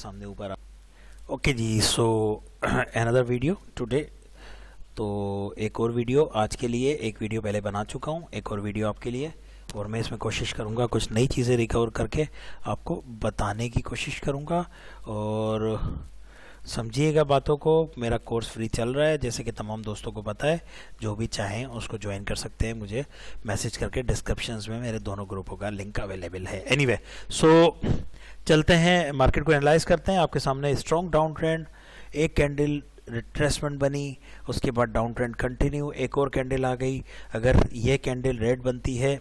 सामने ऊपर। ओके जी, so another video today. तो एक और वीडियो आज के लिए, एक वीडियो पहले बना चुका हूँ, एक और वीडियो आपके लिए, और मैं इसमें कोशिश करूँगा कुछ नई चीज़ें रिकवर करके आपको बताने की कोशिश करूँगा। और समझिएगा बातों को। मेरा कोर्स फ्री चल रहा है, जैसे कि तमाम दोस्तों को पता है। जो भी चाहें उसको ज्वाइन कर सकते हैं, मुझे मैसेज करके। डिस्क्रिप्शंस में मेरे दोनों ग्रुपों का लिंक अवेलेबल है। एनीवे, सो चलते हैं, मार्केट को एनालाइज करते हैं। आपके सामने स्ट्रॉन्ग डाउन ट्रेंड, एक कैंडल रिट्रेसमेंट बनी, उसके बाद डाउन ट्रेंड कंटिन्यू, एक और कैंडल आ गई। अगर ये कैंडल रेड बनती है,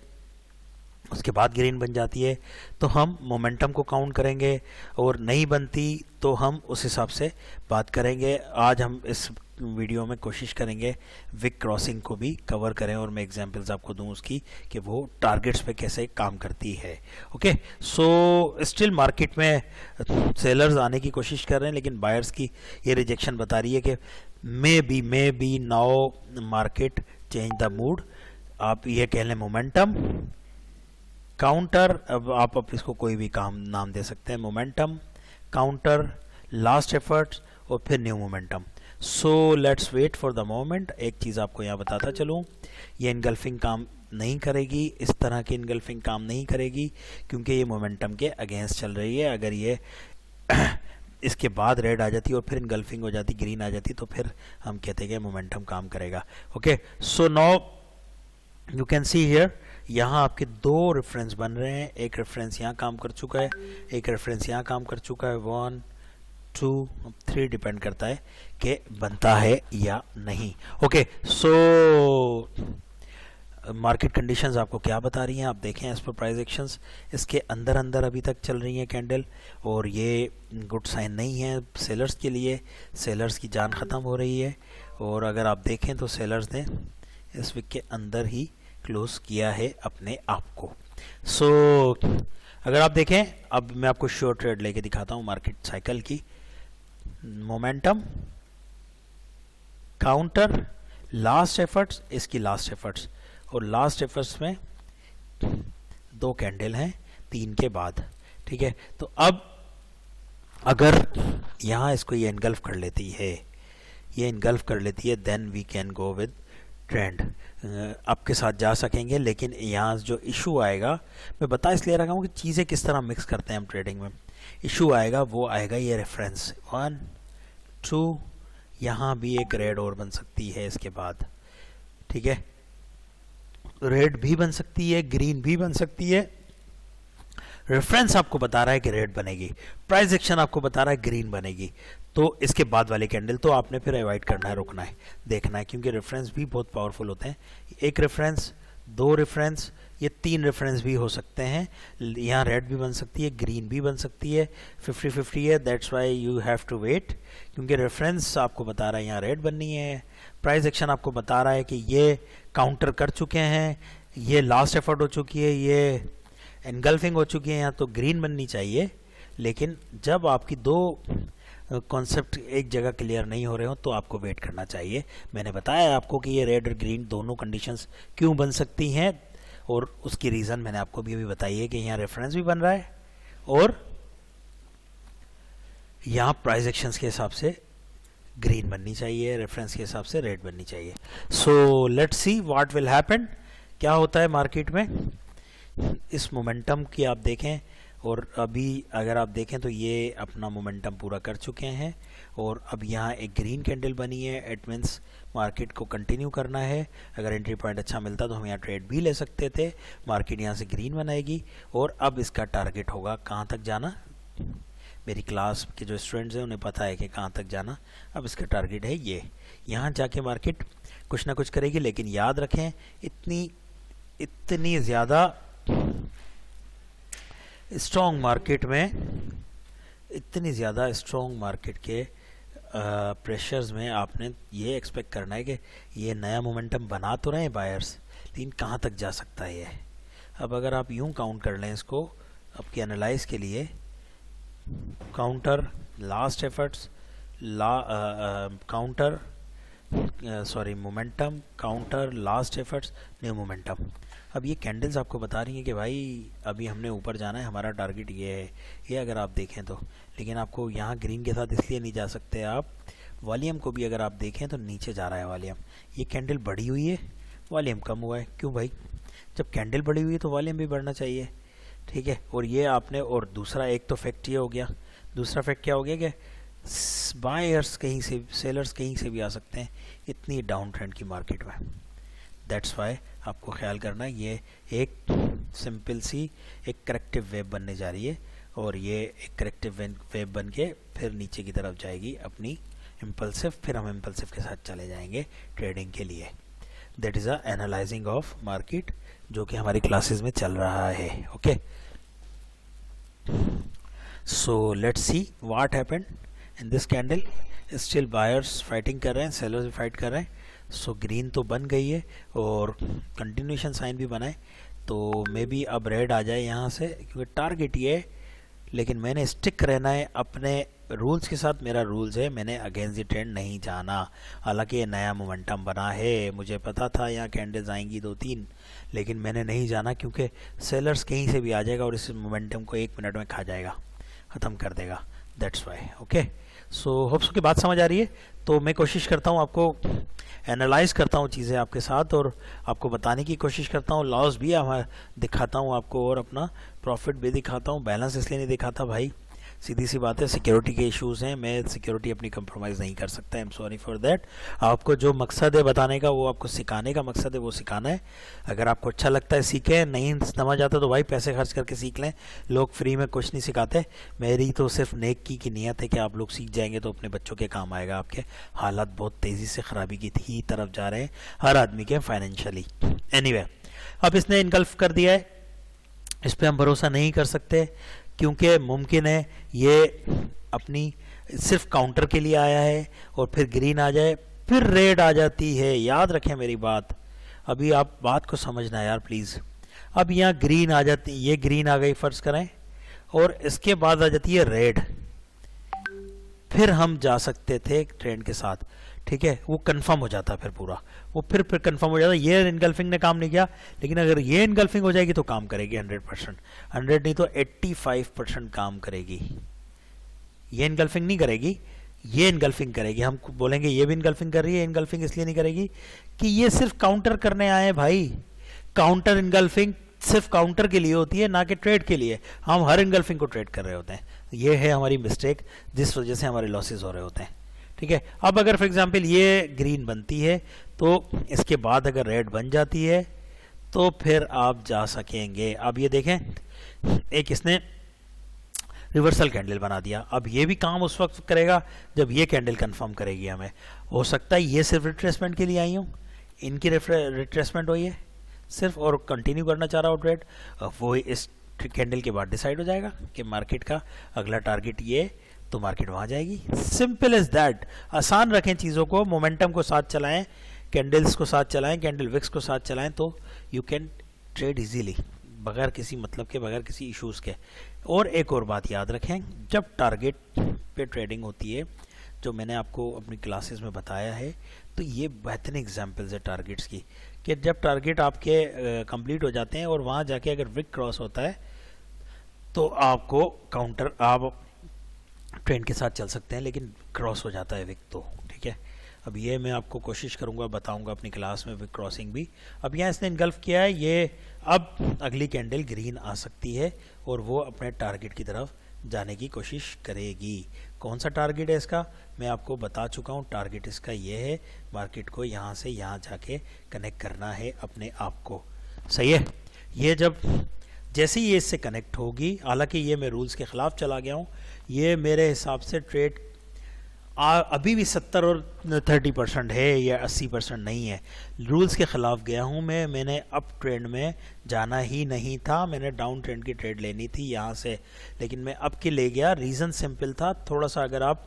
उसके बाद ग्रीन बन जाती है, तो हम मोमेंटम को काउंट करेंगे, और नहीं बनती तो हम उस हिसाब से बात करेंगे। आज हम इस वीडियो में कोशिश करेंगे विक क्रॉसिंग को भी कवर करें, और मैं एग्जांपल्स आपको दूं उसकी कि वो टारगेट्स पे कैसे काम करती है। ओके, सो स्टिल मार्केट में सेलर्स आने की कोशिश कर रहे हैं, लेकिन बायर्स की ये रिजेक्शन बता रही है कि may be now market change the mood. आप ये कह लें मोमेंटम, काउंटर, अब आप इसको कोई भी काम नाम दे सकते हैं, मोमेंटम, काउंटर, लास्ट एफर्ट्स, और फिर new momentum. So let's wait for the moment. एक चीज़ आपको यहाँ बताता चलूँ, ये इनगल्फिंग काम नहीं करेगी, इस तरह की इनगल्फिंग काम नहीं करेगी, क्योंकि ये मोमेंटम के अगेंस्ट चल रही है। अगर ये इसके बाद रेड आ जाती और फिर इनगल्फिंग हो जाती, ग्रीन आ जाती, तो फिर हम कहते हैं कि मोमेंटम काम करेगा। Okay, so now you can see here, यहाँ आपके दो रेफरेंस बन रहे हैं। एक रेफरेंस यहाँ काम कर चुका है, एक रेफरेंस यहाँ काम कर चुका है। 1 2 3 डिपेंड करता है कि बनता है या नहीं। ओके, सो मार्केट कंडीशंस आपको क्या बता रही हैं, आप देखें एज पर प्राइस एक्शंस, इसके अंदर अंदर अभी तक चल रही हैं कैंडल, और ये गुड साइन नहीं है सेलर्स के लिए। सेलर्स की जान ख़त्म हो रही है, और अगर आप देखें तो सेलर्स ने इस वीक के अंदर ही क्लोज किया है अपने आप को। सो अगर आप देखें, अब मैं आपको शॉर्ट ट्रेड लेके दिखाता हूं मार्केट साइकिल की। मोमेंटम, काउंटर, लास्ट एफर्ट्स, इसकी लास्ट एफर्ट्स, और लास्ट एफर्ट्स में दो कैंडल हैं 3 के बाद। ठीक है, तो अब अगर यहां इसको ये इनगल्फ कर लेती है, ये इनगल्फ कर लेती है, then we can go with trend, आपके साथ जा सकेंगे। लेकिन यहाँ जो इशू आएगा, मैं बता इसलिए रहा हूँ कि चीज़ें किस तरह मिक्स करते हैं हम ट्रेडिंग में। इशू आएगा, वो आएगा ये रेफरेंस 1 2, यहाँ भी एक रेड और बन सकती है इसके बाद। ठीक है, रेड भी बन सकती है, ग्रीन भी बन सकती है। रेफरेंस आपको बता रहा है कि रेड बनेगी, प्राइस एक्शन आपको बता रहा है ग्रीन बनेगी, तो इसके बाद वाले कैंडल तो आपने फिर अवॉइड करना है, रुकना है, देखना है, क्योंकि रेफरेंस भी बहुत पावरफुल होते हैं। एक रेफरेंस, 2 रेफरेंस, ये 3 रेफरेंस भी हो सकते हैं। यहाँ रेड भी बन सकती है, ग्रीन भी बन सकती है, 50-50 है। That's why you have to wait, क्योंकि रेफरेंस आपको बता रहा है यहाँ रेड बननी है, प्राइस एक्शन आपको बता रहा है कि ये काउंटर कर चुके हैं, ये लास्ट एफर्ट हो चुकी है, ये एनगल्फिंग हो चुकी है, यहाँ तो ग्रीन बननी चाहिए। लेकिन जब आपकी दो कॉन्सेप्ट एक जगह क्लियर नहीं हो रहे हो, तो आपको वेट करना चाहिए। मैंने बताया आपको कि ये रेड और ग्रीन दोनों कंडीशंस क्यों बन सकती हैं, और उसकी रीज़न मैंने आपको भी बताई है कि यहाँ रेफरेंस भी बन रहा है, और यहाँ प्राइस एक्शंस के हिसाब से ग्रीन बननी चाहिए, रेफरेंस के हिसाब से रेड बननी चाहिए। So let's see what will happen, क्या होता है मार्केट में। इस मोमेंटम की आप देखें, और अभी अगर आप देखें तो ये अपना मोमेंटम पूरा कर चुके हैं, और अब यहाँ एक ग्रीन कैंडल बनी है। इट मीन्स मार्केट को कंटिन्यू करना है। अगर एंट्री पॉइंट अच्छा मिलता तो हम यहाँ ट्रेड भी ले सकते थे। मार्केट यहाँ से ग्रीन बनाएगी, और अब इसका टारगेट होगा कहाँ तक जाना। मेरी क्लास के जो स्टूडेंट्स हैं उन्हें पता है कि कहाँ तक जाना। अब इसका टारगेट है ये, यहाँ जाके मार्केट कुछ ना कुछ करेगी। लेकिन याद रखें, इतनी ज़्यादा स्ट्रॉन्ग मार्केट में, इतनी ज़्यादा स्ट्रॉन्ग मार्केट के प्रेशर्स में आपने ये एक्सपेक्ट करना है कि ये नया मोमेंटम बना तो रहे हैं बायर्स, लेकिन कहाँ तक जा सकता है ये। अब अगर आप यूं काउंट कर लें इसको आपकी एनालाइज के लिए, counter, last efforts, counter, sorry momentum, counter, last efforts, new momentum. अब ये कैंडल्स आपको बता रही हैं कि भाई अभी हमने ऊपर जाना है, हमारा टारगेट ये है, ये अगर आप देखें तो। लेकिन आपको यहाँ ग्रीन के साथ इसलिए नहीं जा सकते आप, वॉल्यूम को भी अगर आप देखें तो नीचे जा रहा है वॉल्यूम। ये कैंडल बढ़ी हुई है, वॉल्यूम कम हुआ है, क्यों भाई? जब कैंडल बढ़ी हुई है तो वॉल्यूम भी बढ़ना चाहिए, ठीक है। और ये आपने, और दूसरा एक तो फैक्ट ये हो गया, दूसरा फैक्ट क्या हो गया कि बायर्स कहीं से, सेलर्स कहीं से भी आ सकते हैं इतनी डाउन ट्रेंड की मार्केट में। दैट्स वाई आपको ख्याल करना है, ये एक सिंपल सी एक करेक्टिव वेव बनने जा रही है, और ये एक करेक्टिव वेव बन के फिर नीचे की तरफ जाएगी अपनी इम्पल्सिव, फिर हम इम्पल्सिव के साथ चले जाएंगे ट्रेडिंग के लिए। That is a analysing of market, जो कि हमारी क्लासेस में चल रहा है। Okay, so let's see what happened in this candle. Still buyers fighting कर रहे हैं, सेलर्स भी फाइट कर रहे हैं। सो ग्रीन तो बन गई है और कंटिन्यूएशन साइन भी बना है, तो मे बी अब रेड आ जाए यहाँ से, क्योंकि टारगेट ये है। लेकिन मैंने स्टिक रहना है अपने रूल्स के साथ। मेरा रूल्स है, मैंने अगेंस्ट द ट्रेंड नहीं जाना। हालांकि ये नया मोमेंटम बना है, मुझे पता था यहाँ कैंडल्स आएंगी 2-3, लेकिन मैंने नहीं जाना क्योंकि सेलर्स कहीं से भी आ जाएगा और इस मोमेंटम को 1 मिनट में खा जाएगा, ख़त्म कर देगा। That's why. Okay, so hopes की बात समझ आ रही है। तो मैं कोशिश करता हूँ, आपको एनालाइज करता हूँ चीज़ें आपके साथ, और आपको बताने की कोशिश करता हूँ। लॉस भी दिखाता हूँ आपको, और अपना प्रॉफिट भी दिखाता हूँ। बैलेंस इसलिए नहीं दिखाता भाई, सीधी सी बात है, सिक्योरिटी के इश्यूज़ हैं, मैं सिक्योरिटी अपनी कंप्रोमाइज़ नहीं कर सकता। I am sorry for that. आपको जो मकसद है बताने का, वो आपको सिखाने का मकसद है, वो सिखाना है। अगर आपको अच्छा लगता है सीखें, नहीं समझ आता तो भाई पैसे खर्च करके सीख लें। लोग फ्री में कुछ नहीं सिखाते। मेरी तो सिर्फ नेकी की नीयत है कि आप लोग सीख जाएंगे तो अपने बच्चों के काम आएगा। आपके हालात बहुत तेज़ी से ख़राबी की ही तरफ जा रहे हैं हर आदमी के फाइनेंशियली। एनीवे, अब इसने इनगल्फ कर दिया है, इस पर हम भरोसा नहीं कर सकते, क्योंकि मुमकिन है ये अपनी सिर्फ काउंटर के लिए आया है और फिर ग्रीन आ जाए, फिर रेड आ जाती है। याद रखें मेरी बात, अभी आप बात को समझना यार प्लीज़। अब यहाँ ग्रीन आ जाती, ये ग्रीन आ गई फ़र्ज़ करें, और इसके बाद आ जाती है रेड, फिर हम जा सकते थे ट्रेंड के साथ, ठीक है। वो कंफर्म हो जाता फिर पूरा, वो फिर कंफर्म हो जाता। ये इनगल्फिंग ने काम नहीं किया, लेकिन अगर ये इनगल्फिंग हो जाएगी तो काम करेगी 100%, 100 नहीं तो 85% काम करेगी। ये इनगल्फिंग नहीं करेगी, ये इनगल्फिंग करेगी। हम बोलेंगे ये भी इनगल्फिंग कर रही है, इनगल्फिंग इसलिए नहीं करेगी कि ये सिर्फ काउंटर करने आए हैं भाई। काउंटर इनगल्फिंग सिर्फ काउंटर के लिए होती है, ना कि ट्रेड के लिए। हम हर इनगल्फिंग को ट्रेड कर रहे होते हैं। ये है हमारी मिस्टेक, जिस वजह से हमारे लॉसेस हो रहे होते हैं, ठीक है। अब अगर फॉर एग्जांपल ये ग्रीन बनती है, तो इसके बाद अगर रेड बन जाती है तो फिर आप जा सकेंगे। अब ये देखें, एक इसने रिवर्सल कैंडल बना दिया। अब ये भी काम उस वक्त करेगा जब ये कैंडल कंफर्म करेगी हमें। हो सकता है ये सिर्फ रिट्रेसमेंट के लिए आई हूँ, इनकी रिट्रेसमेंट हुई है सिर्फ, और कंटिन्यू करना चाह रहा हो ट्रेड। वो इस कैंडल के बाद डिसाइड हो जाएगा कि मार्केट का अगला टारगेट ये, तो मार्केट वहाँ जाएगी। Simple as that. आसान रखें चीज़ों को, मोमेंटम को साथ चलाएं, कैंडल्स को साथ चलाएं, कैंडल विक्स को साथ चलाएं, तो यू कैन ट्रेड इजीली, बगैर किसी मतलब के, बगैर किसी इश्यूज़ के। और एक और बात याद रखें, जब टारगेट पे ट्रेडिंग होती है, जो मैंने आपको अपनी क्लासेस में बताया है, तो ये बेहतरीन एग्जांपल्स है टारगेट्स की, कि जब टारगेट आपके कंप्लीट हो जाते हैं और वहाँ जाके अगर विक क्रॉस होता है तो आपको काउंटर, आप ट्रेंड के साथ चल सकते हैं, लेकिन क्रॉस हो जाता है विक तो, ठीक है। अब ये मैं आपको कोशिश करूंगा, बताऊंगा अपनी क्लास में विक क्रॉसिंग भी। अब यहाँ इसने इनगल्फ किया है, ये अब अगली कैंडल ग्रीन आ सकती है और वो अपने टारगेट की तरफ जाने की कोशिश करेगी। कौन सा टारगेट है इसका, मैं आपको बता चुका हूँ। टारगेट इसका ये है, मार्केट को यहाँ से यहाँ जाके कनेक्ट करना है अपने आप को, सही है। ये जब जैसे ही ये इससे कनेक्ट होगी, हालांकि ये मैं रूल्स के ख़िलाफ़ चला गया हूँ, ये मेरे हिसाब से ट्रेड अभी भी 70 और 30% है या 80% नहीं है। रूल्स के ख़िलाफ़ गया हूँ मैंने अप ट्रेंड में जाना ही नहीं था, मैंने डाउन ट्रेंड की ट्रेड लेनी थी यहाँ से, लेकिन मैं अप की ले गया। रीज़न सिंपल था, थोड़ा सा अगर आप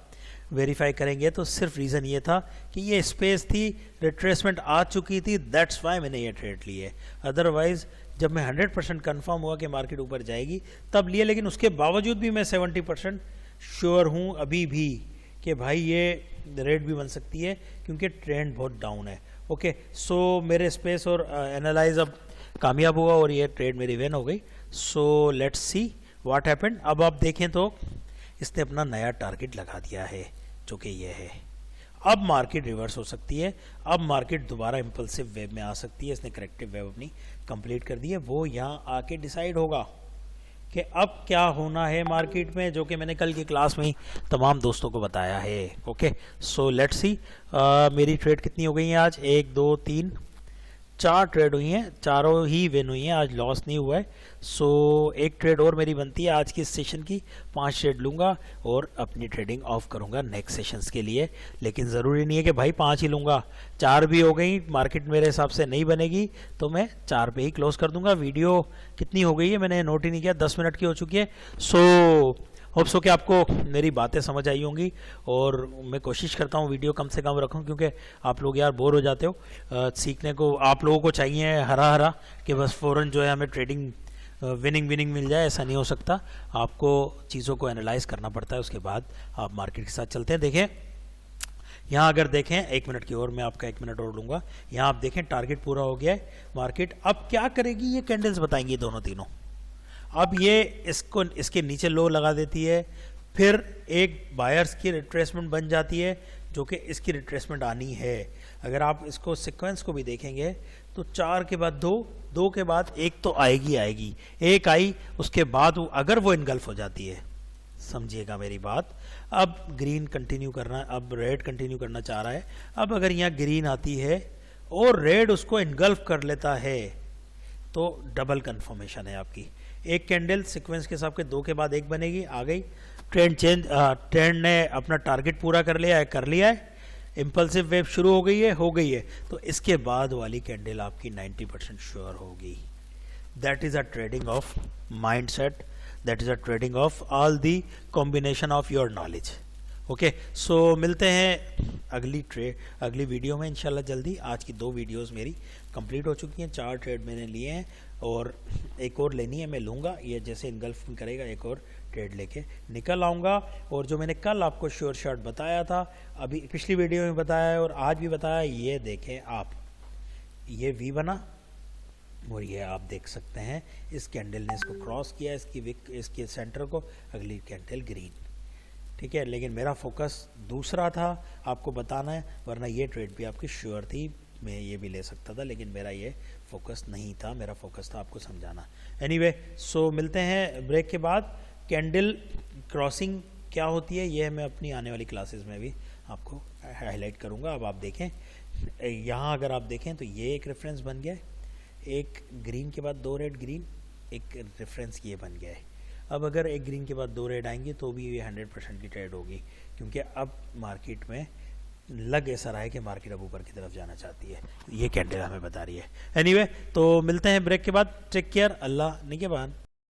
वेरीफाई करेंगे तो सिर्फ रीज़न ये था कि ये स्पेस थी, रिट्रेसमेंट आ चुकी थी, दैट्स वाई मैंने ये ट्रेड ली है। अदरवाइज़ जब मैं 100% कन्फर्म हुआ कि मार्केट ऊपर जाएगी तब लिए, लेकिन उसके बावजूद भी मैं 70% श्योर हूँ अभी भी कि भाई ये रेड भी बन सकती है क्योंकि ट्रेंड बहुत डाउन है। ओके, सो मेरे स्पेस और एनालाइज अब कामयाब हुआ और ये ट्रेड मेरी विन हो गई। So let's see what happened. अब आप देखें तो इसने अपना नया टारगेट लगा दिया है जो कि ये है। अब मार्केट रिवर्स हो सकती है, अब मार्केट दोबारा इम्पल्सिव वेव में आ सकती है। इसने करेक्टिव वेव अपनी कंप्लीट कर दी है, वो यहाँ आके डिसाइड होगा कि अब क्या होना है मार्केट में, जो कि मैंने कल की क्लास में ही तमाम दोस्तों को बताया है। ओके, सो लेट्स सी मेरी ट्रेड कितनी हो गई है आज, 1 2 3 4 ट्रेड हुई हैं, चारों ही विन हुई हैं, आज लॉस नहीं हुआ है। सो एक ट्रेड और मेरी बनती है आज की सेशन की, 5 ट्रेड लूँगा और अपनी ट्रेडिंग ऑफ करूँगा नेक्स्ट सेशंस के लिए। लेकिन ज़रूरी नहीं है कि भाई 5 ही लूँगा, 4 भी हो गई, मार्केट मेरे हिसाब से नहीं बनेगी तो मैं 4 पे ही क्लोज कर दूँगा। वीडियो कितनी हो गई है मैंने नोट ही नहीं किया, 10 मिनट की हो चुकी है। सो होप्स हो कि आपको मेरी बातें समझ आई होंगी और मैं कोशिश करता हूँ वीडियो कम से कम रखूँ क्योंकि आप लोग यार बोर हो जाते हो। सीखने को आप लोगों को चाहिए हरा हरा कि बस फ़ौरन जो है हमें ट्रेडिंग विनिंग मिल जाए, ऐसा नहीं हो सकता। आपको चीज़ों को एनालाइज करना पड़ता है, उसके बाद आप मार्केट के साथ चलते हैं। देखें यहाँ अगर देखें 1 मिनट की और मैं आपका 1 मिनट और लूँगा। यहाँ आप देखें टारगेट पूरा हो गया है, मार्केट अब क्या करेगी ये कैंडल्स बताएंगी दोनों तीनों। अब ये इसको इसके नीचे लो लगा देती है, फिर एक बायर्स की रिट्रेसमेंट बन जाती है जो कि इसकी रिट्रेसमेंट आनी है। अगर आप इसको सीक्वेंस को भी देखेंगे तो 4 के बाद 2, 2 के बाद 1 तो आएगी, एक आई, उसके बाद अगर वो इनगल्फ हो जाती है, समझिएगा मेरी बात। अब ग्रीन कंटिन्यू करना, अब रेड कंटिन्यू करना चाह रहा है। अब अगर यहाँ ग्रीन आती है और रेड उसको इनगल्फ कर लेता है तो डबल कंफर्मेशन है आपकी। एक कैंडल सीक्वेंस के हिसाब के 2 के बाद 1 बनेगी, आ गई ट्रेंड चेंज, ट्रेंड ने अपना टारगेट पूरा कर लिया है, इम्पल्सिव वेव शुरू हो गई है तो इसके बाद वाली कैंडल आपकी 90% श्योर होगी। That is a trading of mindset, that is a trading of all the combination of your knowledge. Okay, so मिलते हैं अगली वीडियो में इंशाल्लाह जल्दी। आज की 2 वीडियोस मेरी कंप्लीट हो चुकी हैं, 4 ट्रेड मैंने लिए हैं और एक और लेनी है, मैं लूँगा। ये जैसे इनगल्फ करेगा एक और ट्रेड लेके निकल आऊँगा। और जो मैंने कल आपको श्योर शॉट बताया था, अभी पिछली वीडियो में बताया है और आज भी बताया, ये देखें आप, ये वी बना और ये आप देख सकते हैं इस कैंडल ने इसको क्रॉस किया, इसके सेंटर को, अगली कैंडल ग्रीन, ठीक है। लेकिन मेरा फोकस दूसरा था, आपको बताना है, वरना ये ट्रेड भी आपकी श्योर थी, मैं ये भी ले सकता था, लेकिन मेरा ये फोकस नहीं था, मेरा फोकस था आपको समझाना। एनीवे, सो मिलते हैं ब्रेक के बाद। कैंडल क्रॉसिंग क्या होती है ये मैं अपनी आने वाली क्लासेस में भी आपको हाईलाइट करूँगा। अब आप देखें यहाँ, अगर आप देखें तो ये एक रेफरेंस बन गया है, एक ग्रीन के बाद 2 रेड ग्रीन, एक रेफरेंस ये बन गया है। अब अगर एक ग्रीन के बाद 2 रेड आएंगी तो भी ये 100% की ट्रेड होगी, क्योंकि अब मार्केट में लग ऐसा रहा है कि मार्केट अब ऊपर की तरफ जाना चाहती है, ये कैंडल हमें बता रही है। एनीवे, तो मिलते हैं ब्रेक के बाद, टेक केयर, अल्लाह निगहबान।